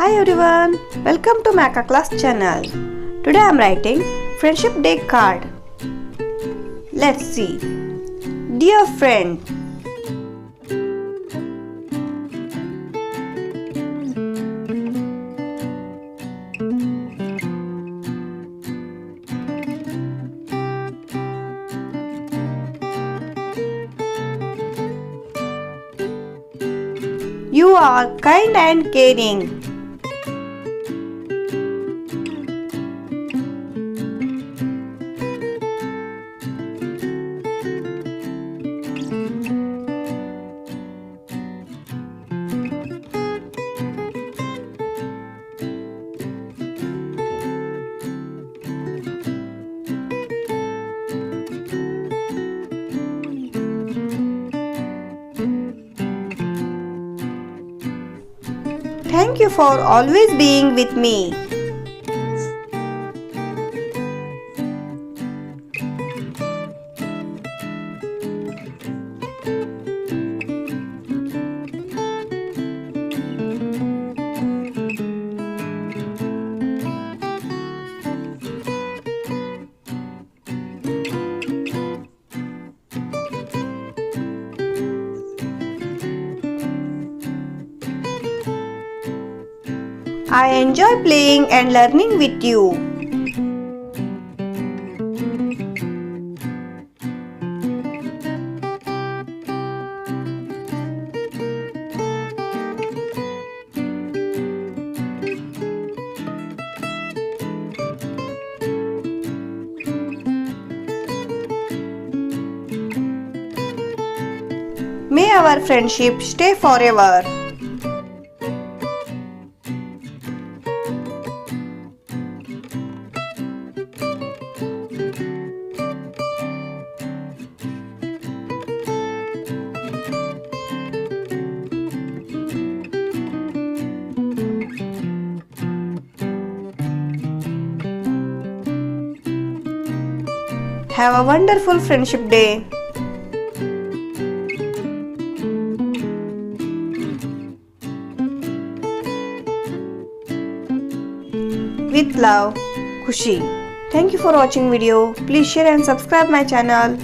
Hi everyone, welcome to my Akka class channel. Today I am writing Friendship Day card. Let's see. Dear friend, you are kind and caring. Thank you for always being with me. I enjoy playing and learning with you. May our friendship stay forever. Have a wonderful Friendship Day. With love, Khushi. Thank you for watching video. Please share and subscribe my channel.